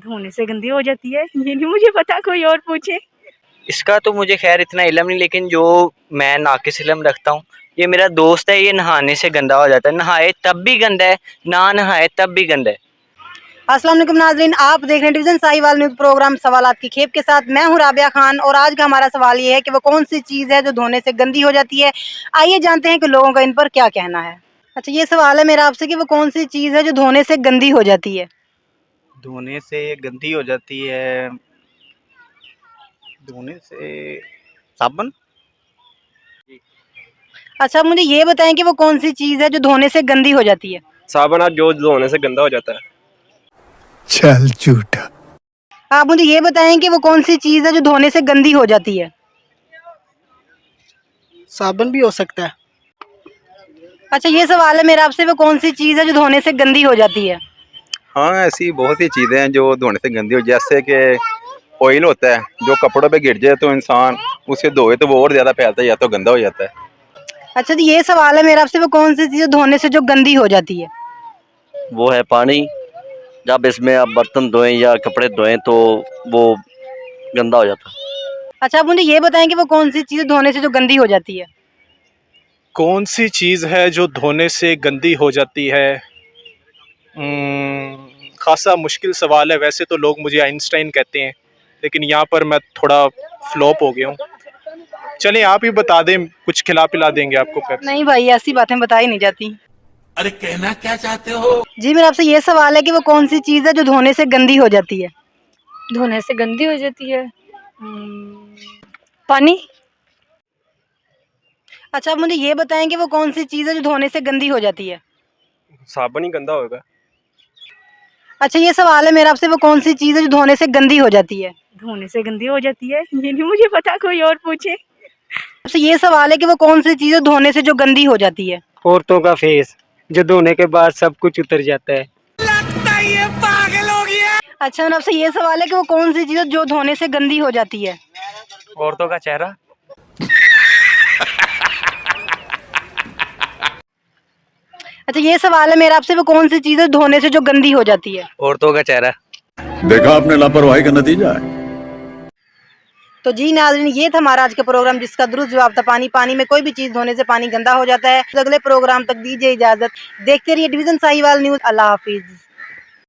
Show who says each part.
Speaker 1: धोने से गंदी हो जाती है, ये नहीं मुझे पता, कोई और पूछे।
Speaker 2: इसका तो मुझे खैर इतना इल्म नहीं, लेकिन जो मैं नाकिस इल्म रखता हूँ, ये मेरा दोस्त है, ये नहाने से गंदा हो जाता है। नहाए तब भी गंदा है, ना नहाए तब भी गंदा है।
Speaker 3: अस्सलाम वालेकुम नाज़रीन, आप देख रहे हैं डिवीज़न साहिवाल न्यूज़ प्रोग्राम सवालात की खेप के साथ। मैं हूं राबिया खान और आज का हमारा सवाल ये है कि वो कौन सी चीज़ है जो धोने से गंदी हो जाती है। आइए जानते हैं कि लोगों का इन पर क्या कहना है। अच्छा, ये सवाल है मेरा आपसे कि वो कौन सी चीज़ है जो धोने से गंदी हो जाती है।
Speaker 4: धोने से गंदी हो जाती है, धोने से साबुन।
Speaker 3: अच्छा, आप मुझे ये बताएं कि वो कौन सी चीज़ है जो धोने से गंदी हो जाती है।
Speaker 5: साबुन आज जो धोने से गंदा हो जाता है।
Speaker 6: चल झूठा।
Speaker 3: आप मुझे ये बताएं कि वो कौन सी चीज़ है जो धोने से गंदी हो जाती है।
Speaker 7: साबुन भी हो सकता है।
Speaker 3: अच्छा, ये सवाल है मेरा आपसे, वो कौन सी चीज़ है जो धोने से गंदी हो जाती है।
Speaker 4: हाँ, ऐसी बहुत सी चीज़ें हैं जो धोने से गंदी हो, जैसे कि ऑयल होता है, जो कपड़ों पे गिर जाए तो इंसान उसे धोए तो वो और ज़्यादा फैलता है या तो गंदा हो जाता है।
Speaker 3: अच्छा, तो ये सवाल है मेरा आपसे, वो कौन सी चीज़ धोने से जो गंदी हो जाती है।
Speaker 8: वो है पानी। जब इसमें आप बर्तन धोएं या कपड़े धोएं तो वो गंदा हो जाता है।
Speaker 3: अच्छा, आप मुझे ये बताएं कि वो कौन सी चीज़ धोने से जो गंदी हो जाती है।
Speaker 5: कौन सी चीज़ है जो धोने से गंदी हो जाती है? खासा मुश्किल सवाल है। वैसे तो लोग मुझे आइंस्टाइन कहते हैं, लेकिन यहाँ पर मैं थोड़ा फ्लॉप हो गया हूँ। चलिए आप ही बता दें, कुछ खिला पिला देंगे आपको पेप्सी।
Speaker 3: नहीं भाई, ऐसी बातें बताई नहीं जाती।
Speaker 6: अरे कहना क्या चाहते हो?
Speaker 3: जी, मेरा आपसे ये सवाल है कि वो कौन सी चीज़ है जो धोने से गंदी हो जाती है।
Speaker 1: धोने से गंदी हो जाती है, पानी।
Speaker 3: अच्छा, आप मुझे ये बताएं कि वो कौन सी चीज़ है जो धोने से गंदी हो जाती है।
Speaker 5: साबुन ही गंदा होगा।
Speaker 3: अच्छा, ये सवाल है मेरा आपसे, वो कौन सी चीज़ है जो धोने से गंदी हो जाती है।
Speaker 1: धोने से गंदी हो जाती है, ये नहीं मुझे पता, कोई और पूछे।
Speaker 3: आपसे ये सवाल है कि वो कौन सी चीज़ है धोने से जो गंदी हो जाती है।
Speaker 7: औरतों का फेस, जो धोने के बाद सब कुछ उतर जाता है।
Speaker 3: अच्छा, और आपसे ये सवाल है कि वो कौन सी चीज़ है जो धोने से गंदी हो जाती है।
Speaker 2: औरतों का चेहरा।
Speaker 3: अच्छा, ये सवाल है मेरा आपसे, वो कौन सी चीज़ है धोने से जो गंदी हो जाती है।
Speaker 2: औरतों का चेहरा।
Speaker 6: देखा आपने लापरवाही का नतीजा है।
Speaker 3: तो जी नाज़रीन, ये था हमारा आज का प्रोग्राम जिसका दुरुस्त जवाब था पानी। पानी में कोई भी चीज़ धोने से पानी गंदा हो जाता है। अगले प्रोग्राम तक दीजिए इजाज़त। देखते रहिए डिवीज़न साहिवाल न्यूज़। अल्लाह हाफिज़।